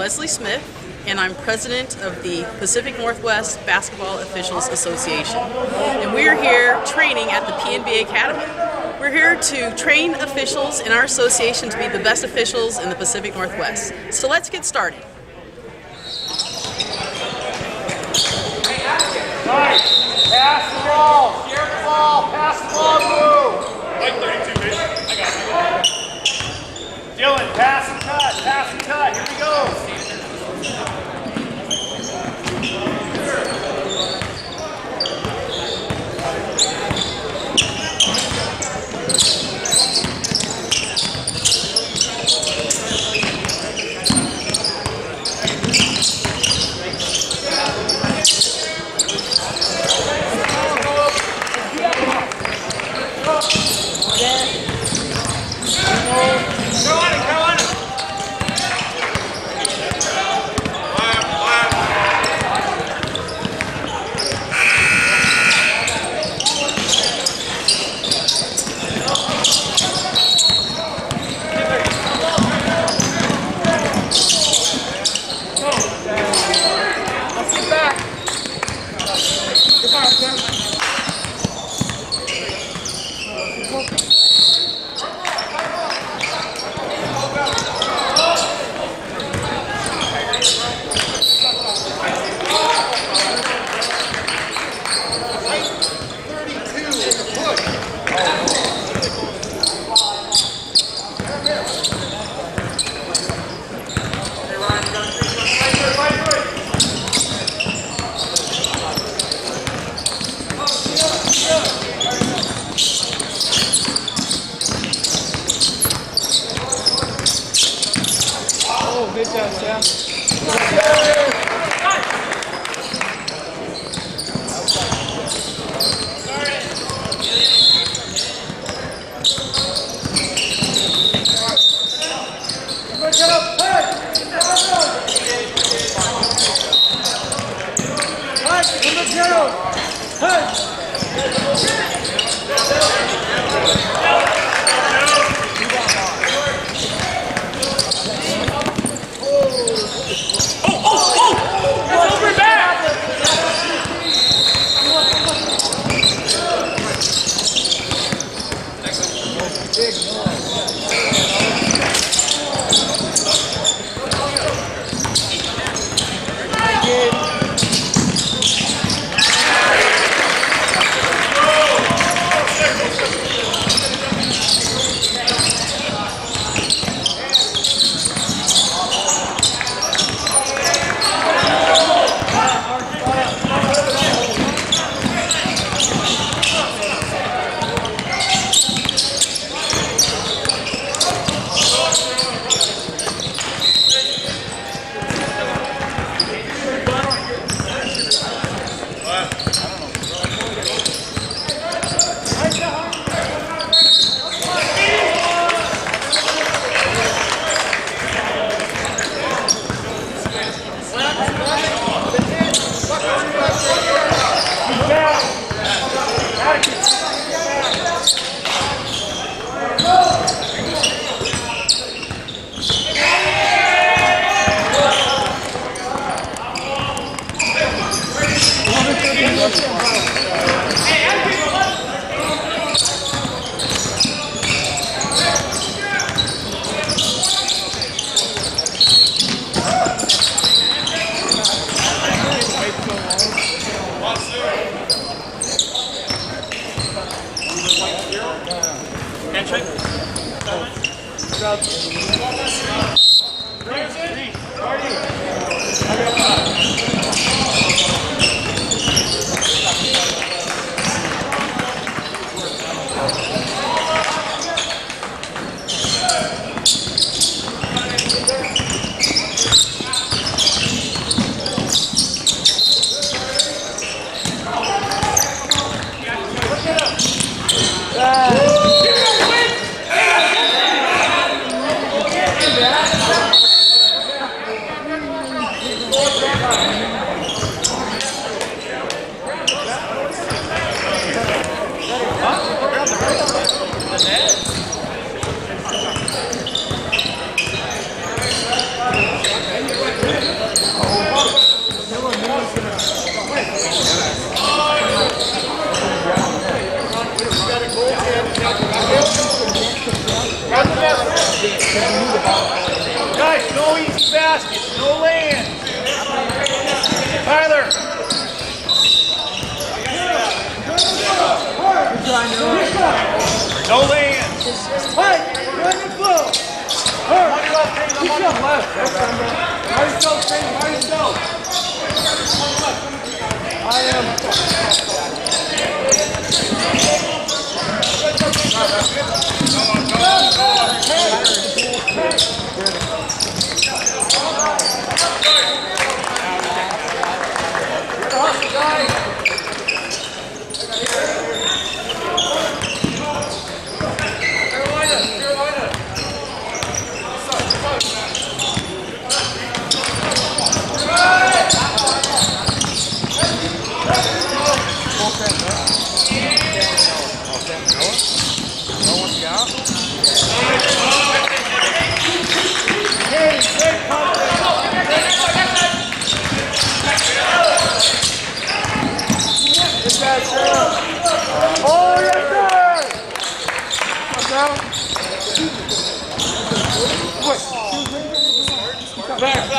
Wesley Smith, and I'm president of the Pacific Northwest Basketball Officials Association. And we're here training at the PNBOA Academy. We're here to train officials in our association to be the best officials in the Pacific Northwest. So let's get started. Nice. Pass the ball. Share the ball. Pass the ball. Move. Like 32, baby. I got it. Dylan, pass and cut. Pass and cut. Here we go. Good job, Sam. baskets, no land. Tyler. No land. Hey, run the floor. Money left, Dave, money left. How yourself, Dave? How yourself? I am. Oh, yes, sir! Back.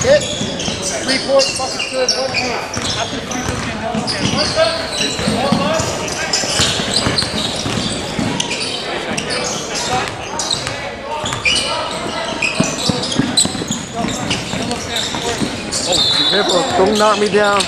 Hit. 3 points, fucking good. 1 Careful, don't knock me down.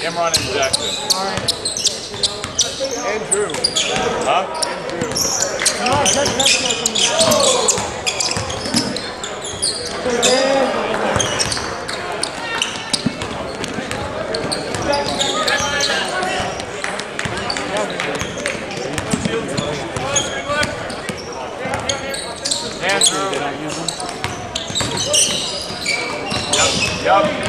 Imran, and Jackson. Alright. Andrew. Huh? Andrew. Come on, catch. Andrew. Yup.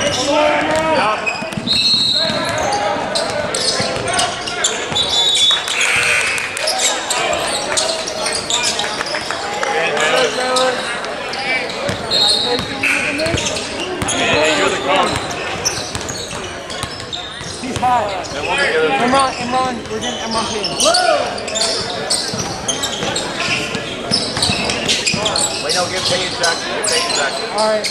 You're the coach. He's hot. Then we'll get it. Imran, we're getting Imran paid. Wait, no, get paid, Jackson. Get paid, Jackson. Alright.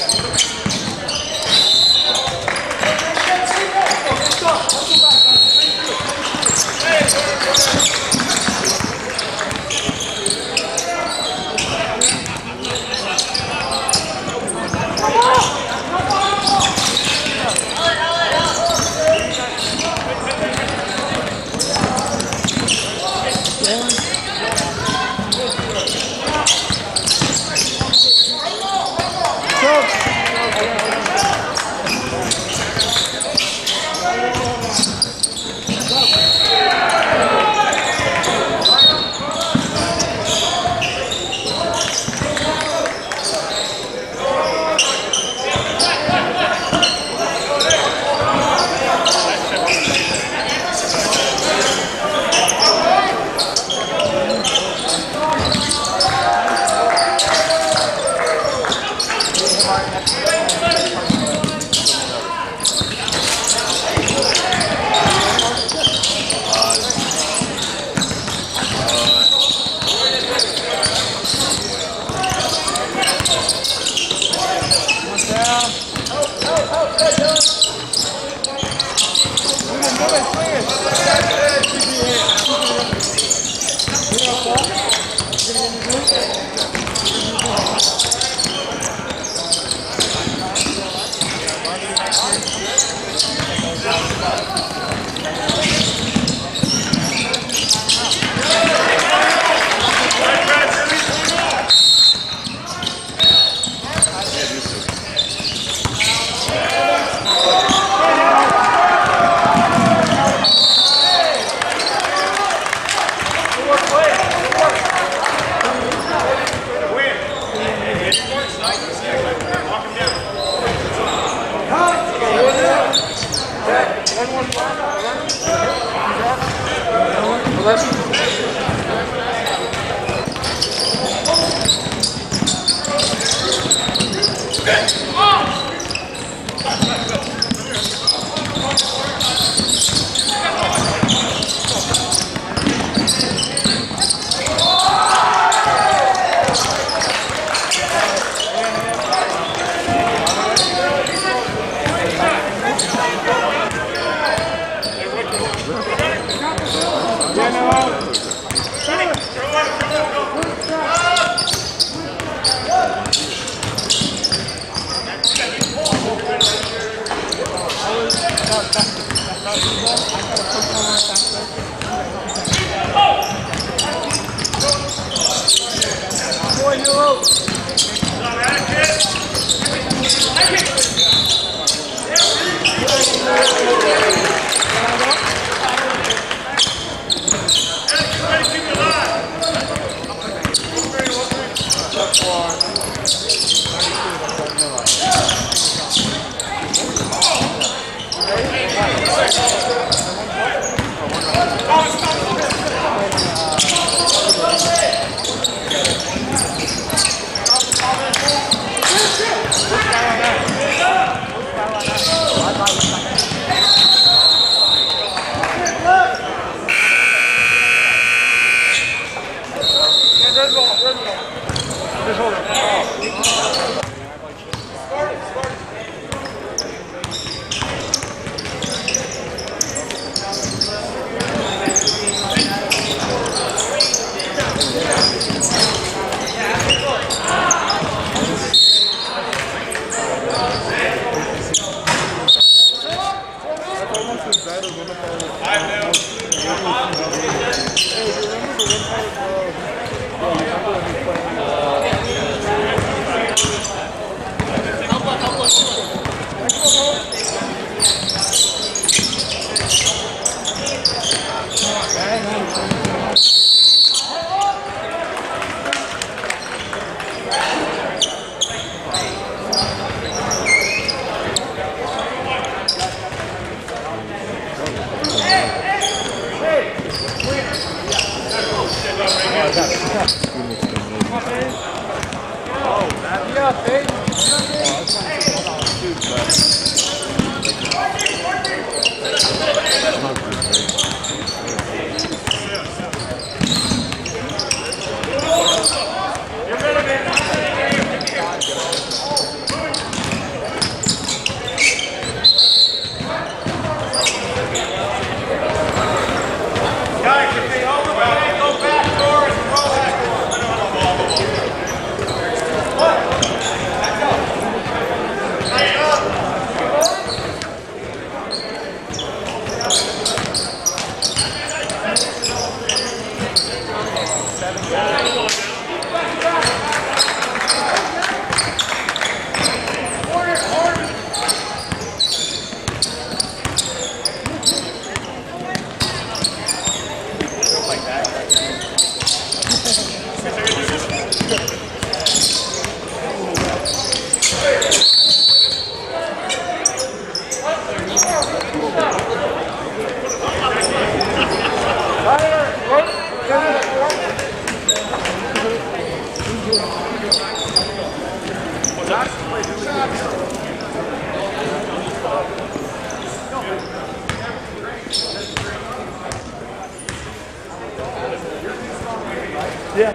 Yeah.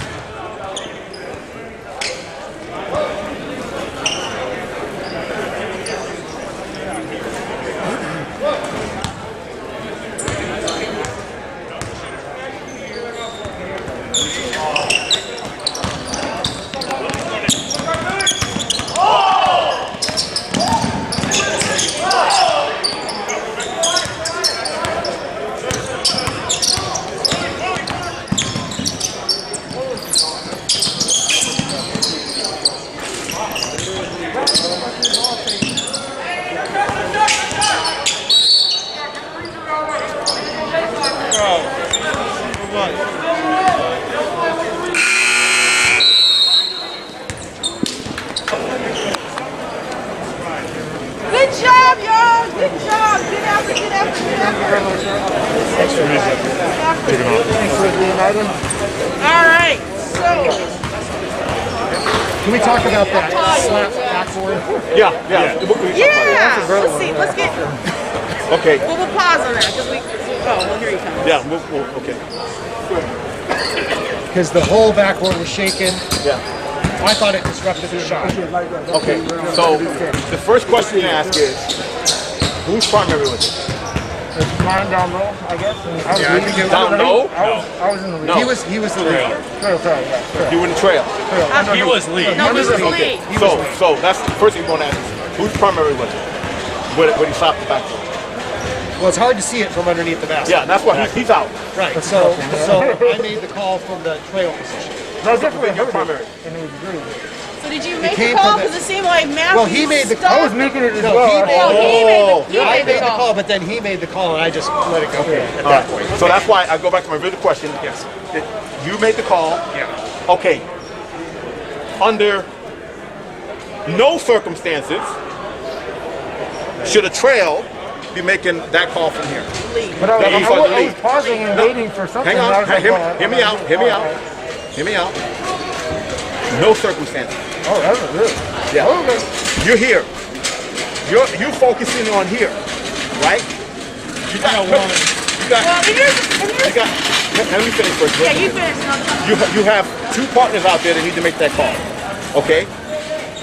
Good job, y'all. Good job. Get after, get after, get after. Thanks for being item. All right. So, Can we talk about that slap backboard? Yeah. yeah. Let's see. Let's get. Okay. We'll pause on that because we. Oh, well, here he comes. Yeah. Okay. Because the whole backboard was shaking. Yeah. I thought it disrupted the shot. Okay. So the first question you ask is, whose primary was it? Mine down low, I guess. Yeah, I think it was Down low? I was in the lead. No. He was the lead. You were in the trail. He was lead. No, he was late. So that's the first thing you're going to ask is, whose primary was it? Where he stopped the backboard. Well, it's hard to see it from underneath the basket. Yeah, that's why he's out. Right. So I made the call from the trail position. No, definitely Your primary. And it was good. So did you make the came call? from the- Because it seemed like Matthew. Well, he made the call. I was making it as No, well. he made- He I made the made the call. call, but then he made the call, and I just let it go at All that right. point. So that's why I go back to my original question. Yes. You made the call. Yeah. Okay. Under no circumstances should a trail be making that call from here. But I That was on the was lead. pausing and waiting for something. Hang and I on. was like, Hear me out. Hear me out. Hear me out. No circumstances. Oh, that was good. Yeah. Okay. You're here. You're focusing on here, right? You got. Well, You got. Let me finish first. Yeah, you finished. You have two partners out there that need to make that call. Okay.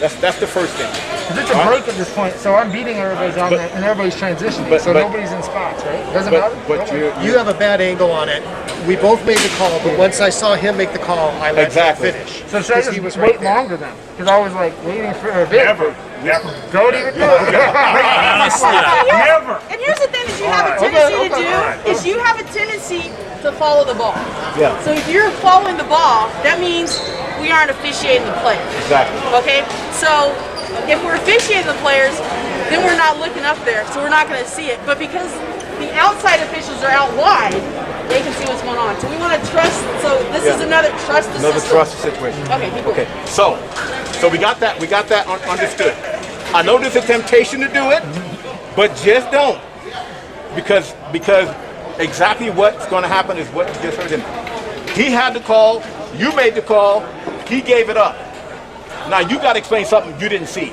That's the first thing. 'Cause it's a break at this point, so I'm beating everybody's on that, and everybody's transitioning, but- so but- nobody's in spots, right? Doesn't matter. But You have a bad angle on it. We both made the call, but once I saw him make the call, I let Exactly. him finish. So should I 'Cause he was just right wait there. longer then? Because I was like waiting for a bit. Never. Don't even do it. Never. And here's the thing that you have a tendency to do is you have a tendency to follow the ball. Yeah. So if you're following the ball, that means we aren't officiating the play. Exactly. Okay? So if we're officiating the players, then we're not looking up there, so we're not going to see it. But because the outside officials are out wide, they can see what's going on. So we want to trust. So this is Yeah. another trust the Another system. trust situation. Okay, keep going. Okay. So we got that. We got that understood. I know there's a temptation to do it, but just don't, because exactly what's going to happen is what you just heard him. He had the call. You made the call. He gave it up. Now you got to explain something you didn't see,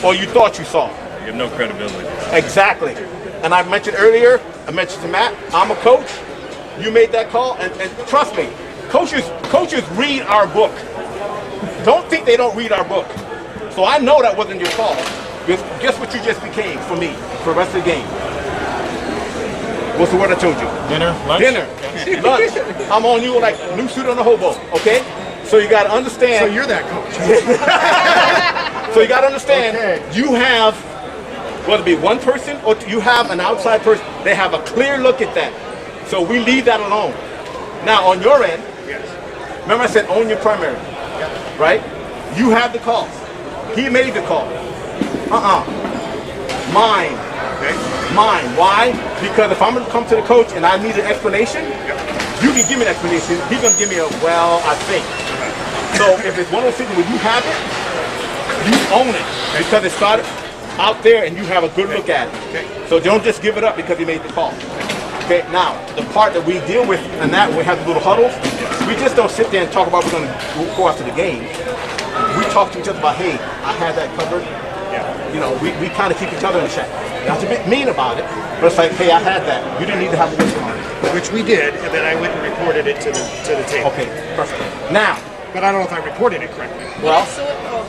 or you thought you saw. You have no credibility. Exactly. And I mentioned earlier, I mentioned to Matt, I'm a coach. You made that call, and trust me, coaches read our book. Don't think they don't read our book. So I know that wasn't your call. Guess what you just became for me for the rest of the game? What's the word I told you? Dinner, lunch. Dinner. Lunch. I'm on you like new suit on the hobo, okay? So you got to understand. So you're that coach. So you got to understand, Okay. you have, whether it be one person or you have an outside person, they have a clear look at that. So we leave that alone. Now on your end, remember I said own your primary, right? You have the call. He made the call. Mine. Okay. Mine. Why? Because if I'm going to come to the coach and I need an explanation, you can give me an explanation. He's going to give me a, well, I think. So if it's one of those things where you have it, you own it because it started out there and you have a good look at it. So don't just give it up because he made the call. Okay, now the part that we deal with and that we have the little huddles, we just don't sit there and talk about we're going to go after the game. We talk to each other about, hey, I had that covered. You know, we kind of keep each other in check. Not to be mean about it, but it's like, hey, I had that. You didn't need to have a whistle on it. Which we did, and then I went and reported it to the table. Okay, perfect. Now, But I don't know if I reported it correctly. well,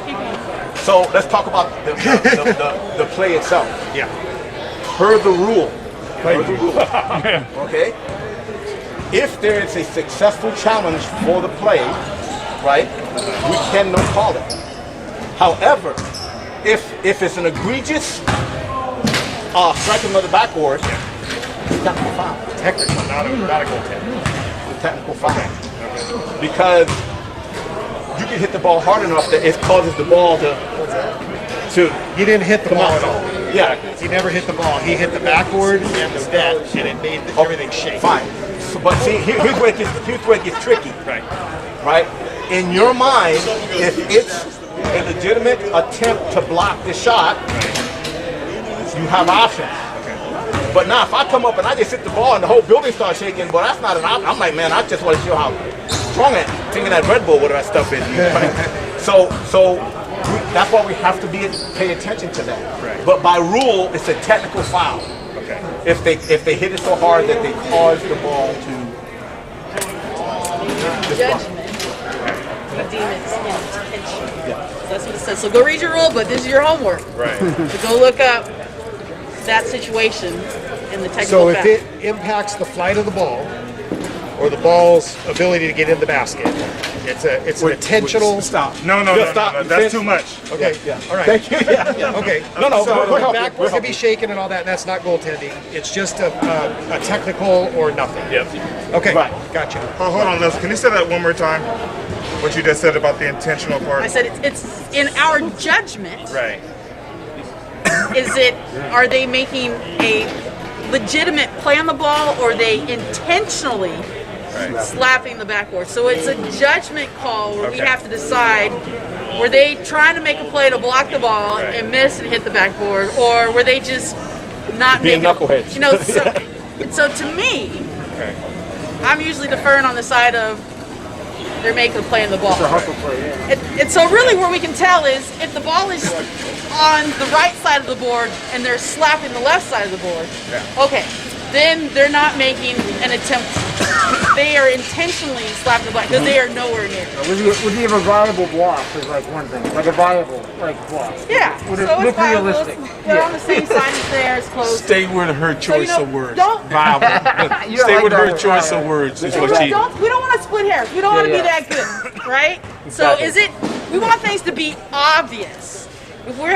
keep going. so let's talk about the play itself. Yeah. Per the rule. Okay? If there is a successful challenge for the play, right, we cannot call it. However, if it's an egregious striking of the backboard, it's technical foul. Technical, not a goaltender. It's a technical foul. Because you can hit the ball hard enough that it causes the ball to He didn't hit the come ball out. at all. Yeah. He never hit the ball. He hit the backboard and the net, and it made everything shake. Fine. So, but see, here's where it gets tricky. Right. Right? In your mind, if it's a legitimate attempt to block the shot, you have options. But now if I come up and I just hit the ball and the whole building starts shaking, well, that's not an option. I'm like, man, I just want to show how strong I am. Thinking that Red Bull, whatever that stuff is. Right? So that's why we have to pay attention to that. Right. But by rule, it's a technical foul. Okay. If they hit it so hard that they cause the ball to Judgment. We deem it intentional. So that's what it says. So go read your rule, but this is your homework. Right. So go look up that situation in the technical So if foul. it impacts the flight of the ball or the ball's ability to get in the basket, it's an intentional. stop. No, Stop. that's too much. Okay. Yeah. All right. Thank you. Yeah. Okay. No, So we're the helping. backboard can be shaken and all that. And that's not goaltending. It's just a technical or nothing. Yep. Okay. Right. Gotcha. Oh, hold on, Liz. Can you say that one more time? What you just said about the intentional part? I said it's in our judgment. Right. Are they making a legitimate play on the ball, or are they intentionally slapping the backboard? So it's a judgment call where we have to decide, were they trying to make a play to block the ball and miss and hit the backboard, or were they just not Being making knuckleheads. You know, so to me, I'm usually deferring on the side of they're making a play on the ball. And so really where we can tell is if the ball is on the right side of the board and they're slapping the left side of the board, okay, then they're not making an attempt. They are intentionally slapping the ball because they are nowhere near. Would you have a viable block is like one thing, like a viable block. Yeah, Would so it it's look viable. realistic? They're on the same side as there, it's close. Stay with her choice So, of words. don't- Viable. You don't Stay like with her that. choice of words. Is what she. We don't want to split hairs. We don't want to be that good, right? So we want things to be obvious. If we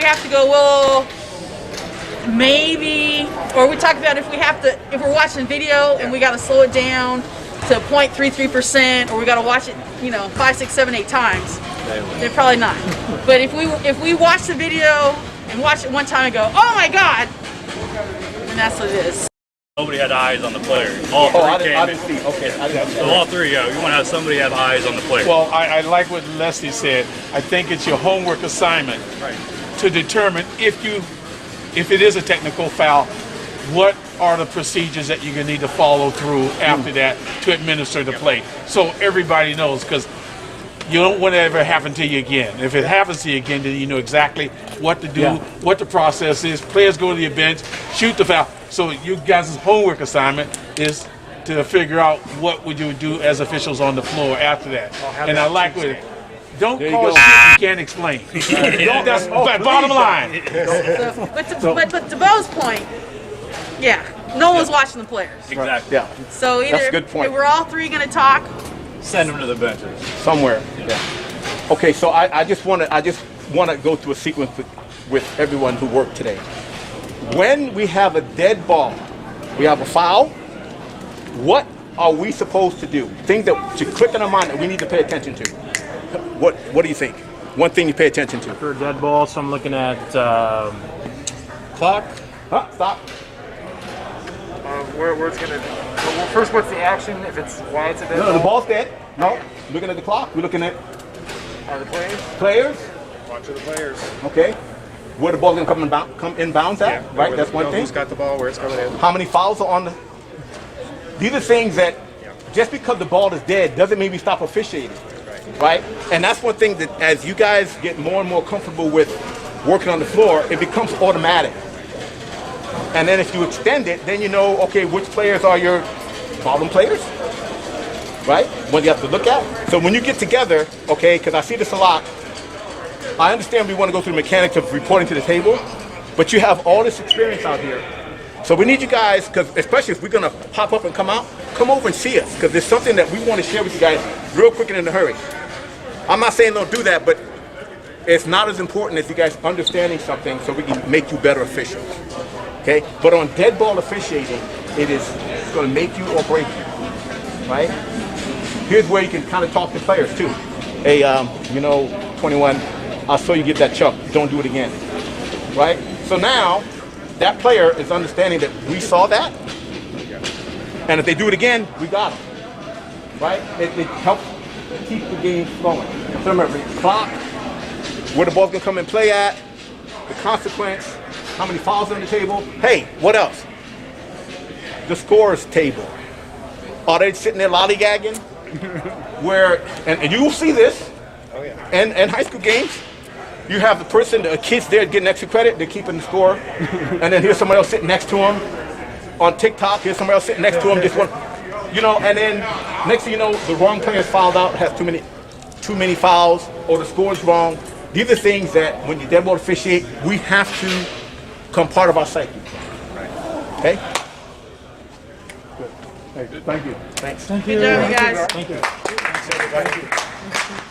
have to go, well, maybe, or we talk about if we're watching video and we got to slow it down to 0.33%, or we got to watch it, 5, 6, 7, 8 times, then probably not. But if we watch the video and watch it one time and go, oh my God, then that's what it is. Nobody had eyes on the player. All three I came didn't in. see. Okay. I didn't see. So all three, yeah. You want to have somebody have eyes on the player. Well, I like what Leslie said. I think it's your homework assignment to determine if it is a technical foul, what are the procedures that you're going to need to follow through after that to administer the play. So everybody knows, because you don't want it to ever happen to you again. If it happens to you again, then you know exactly what to do, what the process is. Players go to your bench, shoot the foul. So you guys' homework assignment is to figure out what would you do as officials on the floor after that. And I like what don't call shit you can't explain. That's bottom line. But to Bo's point, no one's watching the players. Exactly. Yeah. So either That's a good point. if we're all three going to talk, Send them to the benches. Somewhere. Yeah. Okay, so I just want to go through a sequence with everyone who worked today. When we have a dead ball, we have a foul. What are we supposed to do? Things that should click in our mind that we need to pay attention to. What do you think? One thing you pay attention to. For a dead ball, so I'm looking at clock. Huh? Stop. Where it's gonna. Well, first, what's the action? If it's why it's a dead No, the ball? ball's dead. No. Looking at the clock. We're looking at Are the players? players. Watch the players. Okay. Where the ball's gonna come in bounds at? Right. That's one thing. Who's got the ball? Where it's coming in? How many fouls are on the? These are things that just because the ball is dead doesn't mean we stop officiating. right? And that's one thing that as you guys get more and more comfortable with working on the floor, it becomes automatic. And then if you extend it, then you know, okay, which players are your problem players, right? What you have to look at. So when you get together, okay, because I see this a lot, I understand we want to go through the mechanics of reporting to the table, but you have all this experience out here. So we need you guys, because especially if we're going to pop up and come out, come over and see us, because there's something that we want to share with you guys real quick and in a hurry. I'm not saying don't do that, but it's not as important as you guys understanding something so we can make you better officials. Okay? But on dead ball officiating, it's going to make you or break you. Right? Here's where you can kind of talk to players too. Hey, 21, I saw you get that chuck. Don't do it again. Right? So now, that player is understanding that we saw that, and if they do it again, we got them. Right? It helps keep the game flowing. So remember, the clock, where the ball's going to come and play at, the consequence, how many fouls on the table. Hey, what else? The scores table. Are they sitting there lollygagging? And you will see this in high school games. You have the person, the kids there getting extra credit, they're keeping the score. And then here's somebody else sitting next to them. On TikTok, here's somebody else sitting next to them, just one. And then next thing you know, the wrong player's fouled out, has too many fouls, or the score's wrong. These are things that when you dead ball officiate, we have to become part of our psyche. Okay? Good. Hey, thank you. Thanks. Good job, you guys. Thank you. Thanks, everybody.